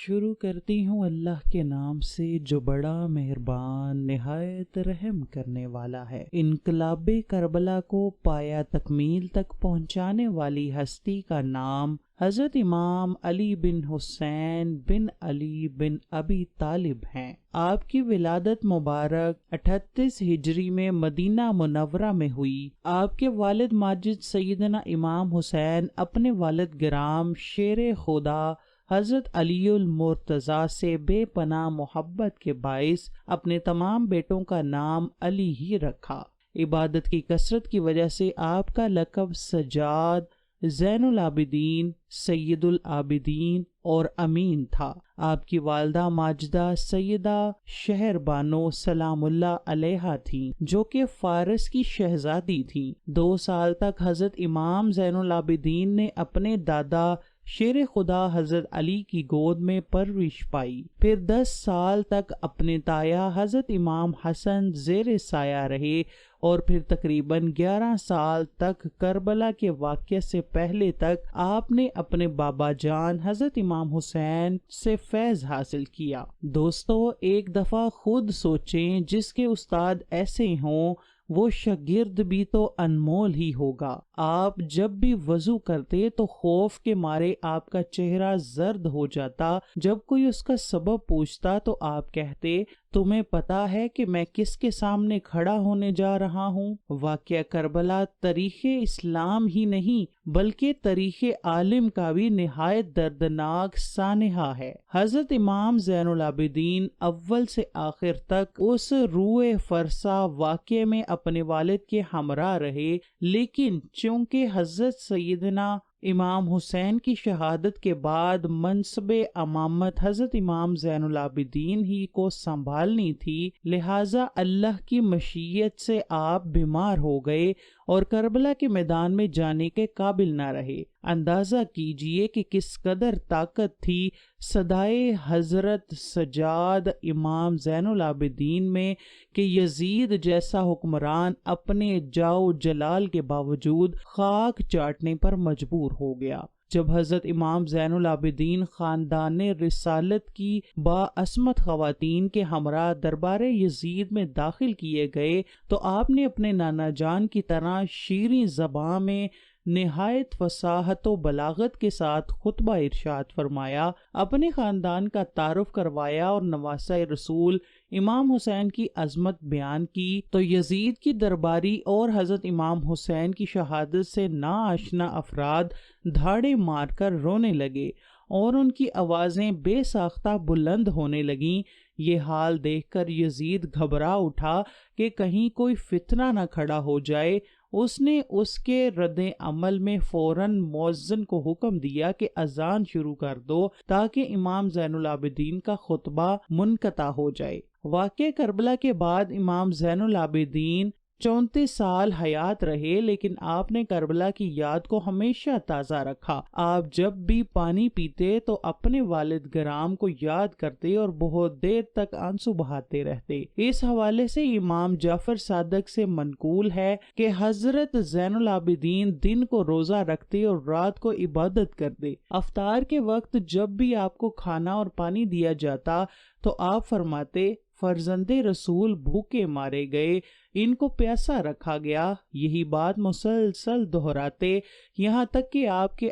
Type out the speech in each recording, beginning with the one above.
شروع کرتی ہوں اللہ کے نام سے جو بڑا مہربان نہایت رحم کرنے والا ہے۔ انقلاب کربلا کو پایا تکمیل تک پہنچانے والی ہستی کا نام حضرت امام علی بن حسین بن علی بن ابی طالب ہیں۔ آپ کی ولادت مبارک 38 ہجری میں مدینہ منورہ میں ہوئی۔ آپ کے والد ماجد سیدنا امام حسین اپنے والد گرام شیر خدا حضرت علی المرتضیٰ سے بے پناہ محبت کے باعث اپنے تمام بیٹوں کا نام علی ہی رکھا۔ عبادت کی کثرت کی وجہ سے آپ کا لقب سجاد، زین العابدین، سید العابدین اور امین تھا۔ آپ کی والدہ ماجدہ سیدہ شہر بانو سلام اللہ علیہا تھیں، جو کہ فارس کی شہزادی تھیں۔ 2 سال تک حضرت امام زین العابدین نے اپنے دادا شیر خدا حضرت علی کی گود میں پرورش پائی۔ پھر 10 سال تک اپنے تایا حضرت امام حسن زیر سایہ رہے اور پھر تقریباً 11 سال تک کربلا کے واقعے سے پہلے تک آپ نے اپنے بابا جان حضرت امام حسین سے فیض حاصل کیا۔ دوستو، ایک دفعہ خود سوچیں، جس کے استاد ایسے ہوں وہ شاگرد بھی تو انمول ہی ہوگا۔ آپ جب بھی وضو کرتے تو خوف کے مارے آپ کا چہرہ زرد ہو جاتا۔ جب کوئی اس کا سبب پوچھتا تو آپ کہتے، تمہیں پتا ہے کہ میں کس کے سامنے کھڑا ہونے جا رہا ہوں؟ واقعہ کربلا تاریخ اسلام ہی نہیں بلکہ تاریخ عالم کا بھی نہایت دردناک سانحہ ہے۔ حضرت امام زین العابدین اول سے آخر تک اس روئے فرسا واقعے میں اپنے والد کے ہمراہ رہے، لیکن چونکہ حضرت سیدنا امام حسین کی شہادت کے بعد منصب امامت حضرت امام زین العابدین ہی کو سنبھالنی تھی، لہٰذا اللہ کی مشیت سے آپ بیمار ہو گئے اور کربلا کے میدان میں جانے کے قابل نہ رہے۔ اندازہ کیجئے کہ کس قدر طاقت تھی صدائے حضرت سجاد امام زین العابدین میں کہ یزید جیسا حکمران اپنے جاؤ جلال کے باوجود خاک چاٹنے پر مجبور ہو گیا۔ جب حضرت امام زین العابدین خاندان رسالت کی باعصمت خواتین کے ہمراہ دربار یزید میں داخل کیے گئے تو آپ نے اپنے نانا جان کی طرح شیریں زبان میں نہایت فصاحت و بلاغت کے ساتھ خطبہ ارشاد فرمایا، اپنے خاندان کا تعارف کروایا اور نواسہ رسول امام حسین کی عظمت بیان کی تو یزید کی درباری اور حضرت امام حسین کی شہادت سے ناآشنا افراد دھاڑے مار کر رونے لگے اور ان کی آوازیں بے ساختہ بلند ہونے لگیں۔ یہ حال دیکھ کر یزید گھبرا اٹھا کہ کہیں کوئی فتنہ نہ کھڑا ہو جائے۔ اس نے اس کے رد عمل میں فوراً مؤذن کو حکم دیا کہ اذان شروع کر دو تاکہ امام زین العابدین کا خطبہ منقطع ہو جائے۔ واقعہ کربلا کے بعد امام زین العابدین 34 سال حیات رہے، لیکن آپ نے کربلا کی یاد کو ہمیشہ تازہ رکھا۔ آپ جب بھی پانی پیتے تو اپنے والد گرام کو یاد کرتے اور بہت دیر تک آنسو بہاتے رہتے۔ اس حوالے سے امام جعفر صادق سے منقول ہے کہ حضرت زین العابدین دن کو روزہ رکھتے اور رات کو عبادت کرتے۔ افطار کے وقت جب بھی آپ کو کھانا اور پانی دیا جاتا تو آپ فرماتے، فرزند رسول بھوکے مارے گئے، ان کو پیاسا رکھا گیا۔ یہی بات مسلسل دہراتے یہاں تک کہ آپ کے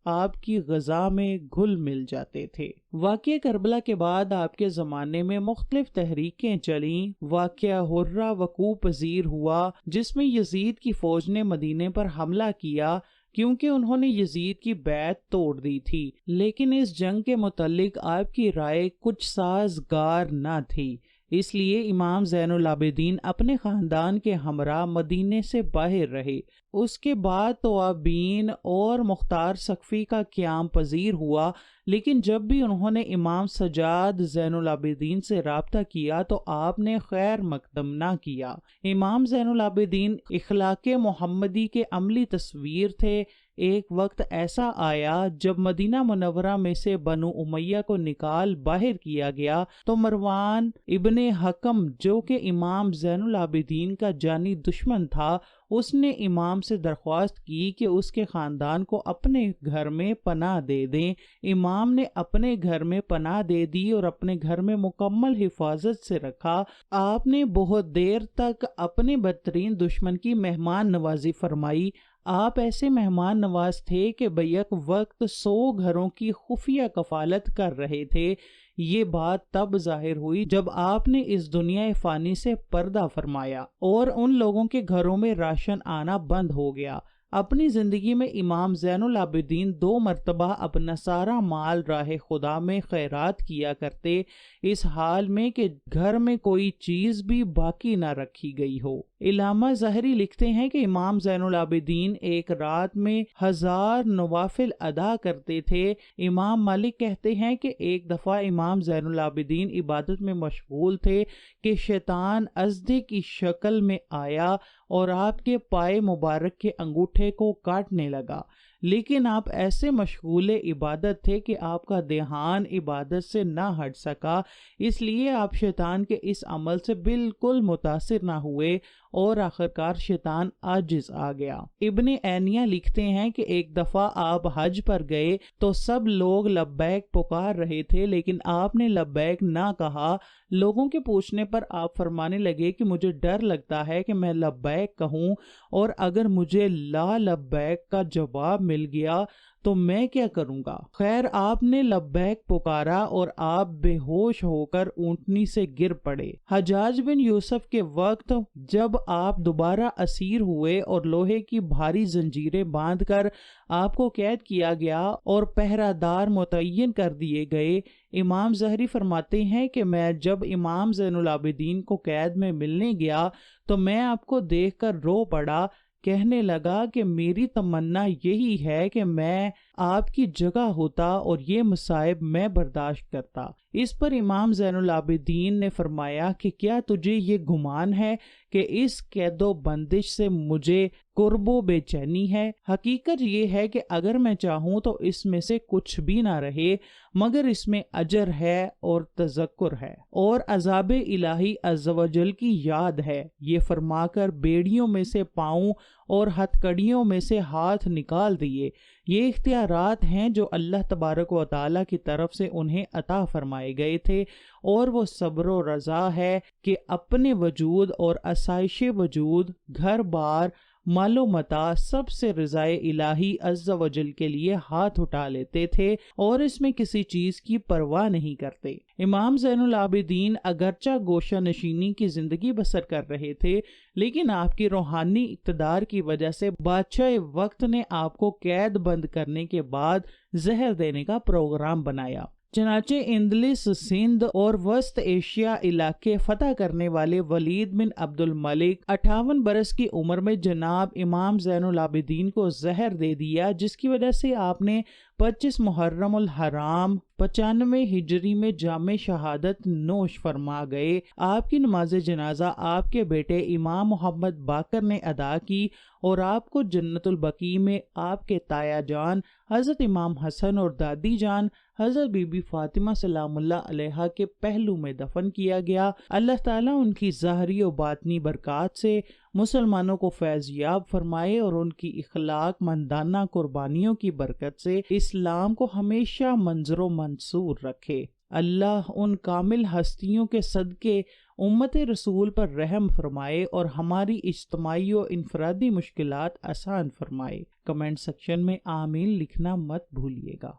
آپ کی غذا میں گھل مل جاتے تھے۔ واقعہ کربلا کے بعد آپ کے زمانے میں مختلف تحریکیں چلیں۔ واقعہ حرہ وقوع پذیر ہوا، جس میں یزید کی فوج نے مدینے پر حملہ کیا کیونکہ انہوں نے یزید کی بیعت توڑ دی تھی، لیکن اس جنگ کے متعلق آپ کی رائے کچھ سازگار نہ تھی، اس لیے امام زین العابدین اپنے خاندان کے ہمراہ مدینے سے باہر رہے۔ اس کے بعد توابین اور مختار سقفی کا قیام پذیر ہوا، لیکن جب بھی انہوں نے امام سجاد زین العابدین سے رابطہ کیا تو آپ نے خیر مقدم نہ کیا۔ امام زین العابدین اخلاق محمدی کے عملی تصویر تھے۔ ایک وقت ایسا آیا جب مدینہ منورہ میں سے بنو امیہ کو نکال باہر کیا گیا تو مروان ابن حکم جو کہ امام زین العابدین کا جانی دشمن تھا، اس نے امام سے درخواست کی کہ اس کے خاندان کو اپنے گھر میں پناہ دے دیں۔ امام نے اپنے گھر میں پناہ دے دی اور اپنے گھر میں مکمل حفاظت سے رکھا۔ آپ نے بہت دیر تک اپنے بدترین دشمن کی مہمان نوازی فرمائی۔ آپ ایسے مہمان نواز تھے کہ بیک وقت 100 گھروں کی خفیہ کفالت کر رہے تھے۔ یہ بات تب ظاہر ہوئی جب آپ نے اس دنیا فانی سے پردہ فرمایا اور ان لوگوں کے گھروں میں راشن آنا بند ہو گیا۔ اپنی زندگی میں امام زین العابدین 2 مرتبہ اپنا سارا مال راہ خدا میں خیرات کیا کرتے، اس حال میں کہ گھر میں کوئی چیز بھی باقی نہ رکھی گئی ہو۔ علامہ ظاہری لکھتے ہیں کہ امام زین العابدین ایک رات میں 1000 نوافل ادا کرتے تھے۔ امام مالک کہتے ہیں کہ ایک دفعہ امام زین العابدین عبادت میں مشغول تھے کہ شیطان اژدھے کی شکل میں آیا اور آپ کے پائے مبارک کے انگوٹھے کو کاٹنے لگا، لیکن آپ ایسے مشغول عبادت تھے کہ آپ کا دھیان عبادت سے نہ ہٹ سکا، اس لیے آپ شیطان کے اس عمل سے بالکل متاثر نہ ہوئے اور آخرکار شیطان عاجز آ گیا۔ ابن عینیہ لکھتے ہیں کہ ایک دفعہ آپ حج پر گئے تو سب لوگ لبیک پکار رہے تھے، لیکن آپ نے لبیک نہ کہا۔ لوگوں کے پوچھنے پر آپ فرمانے لگے کہ مجھے ڈر لگتا ہے کہ میں لبیک کہوں اور اگر مجھے لا لبیک کا جواب مل گیا تو میں کیا کروں گا؟ خیر، آپ نے لبیک پکارا اور آپ بے ہوش ہو کر اونٹنی سے گر پڑے۔ حجاج بن یوسف کے وقت جب آپ دوبارہ اسیر ہوئے اور لوہے کی بھاری زنجیریں باندھ کر آپ کو قید کیا گیا اور پہرہ دار متعین کر دیے گئے، امام ظاہری فرماتے ہیں کہ میں جب امام زین العابدین کو قید میں ملنے گیا تو میں آپ کو دیکھ کر رو پڑا، کہنے لگا کہ میری تمنا یہی ہے کہ میں آپ کی جگہ ہوتا اور یہ مصائب میں برداشت کرتا۔ اس پر امام زین العابدین نے فرمایا کہ کیا تجھے یہ گمان ہے کہ اس قید و بندش سے مجھے قرب و بے چینی ہے؟ حقیقت یہ ہے کہ اگر میں چاہوں تو اس میں سے کچھ بھی نہ رہے مگر اس میں اجر ہے اور تذکر ہے اور عذاب الہی عز و جل کی یاد ہے۔ یہ فرما کر بیڑیوں میں سے پاؤں اور ہتھ کڑیوں میں سے ہاتھ نکال دیے۔ یہ اختیارات ہیں جو اللہ تبارک و تعالیٰ کی طرف سے انہیں عطا فرمائے گئے تھے، اور وہ صبر و رضا ہے کہ اپنے وجود اور آسائش وجود، گھر بار، مال و متاع سب سے رضائے الہی عز و جل کے لیے ہاتھ اٹھا لیتے تھے اور اس میں کسی چیز کی پرواہ نہیں کرتے۔ امام زین العابدین اگرچہ گوشہ نشینی کی زندگی بسر کر رہے تھے، لیکن آپ کی روحانی اقتدار کی وجہ سے بادشاہ وقت نے آپ کو قید بند کرنے کے بعد زہر دینے کا پروگرام بنایا۔ چنانچہ اندلس، سندھ اور وسط ایشیا علاقے فتح کرنے والے ولید بن عبد الملک 58 برس کی عمر میں جناب امام زین العابدین کو زہر دے دیا، جس کی وجہ سے آپ نے 25 محرم الحرام 95 ہجری میں جام شہادت نوش فرما گئے۔ آپ کی نماز جنازہ آپ کے بیٹے امام محمد باقر نے ادا کی اور آپ کو جنت البقیع میں آپ کے تایا جان حضرت امام حسن اور دادی جان حضرت بی بی فاطمہ سلام اللہ علیہا کے پہلو میں دفن کیا گیا۔ اللہ تعالیٰ ان کی ظاہری و باطنی برکات سے مسلمانوں کو فیض یاب فرمائے اور ان کی اخلاق مندانہ قربانیوں کی برکت سے اسلام کو ہمیشہ منظر و منصور رکھے۔ اللہ ان کامل ہستیوں کے صدقے امت رسول پر رحم فرمائے اور ہماری اجتماعی و انفرادی مشکلات آسان فرمائے۔ کمنٹ سیکشن میں آمین لکھنا مت بھولیے گا۔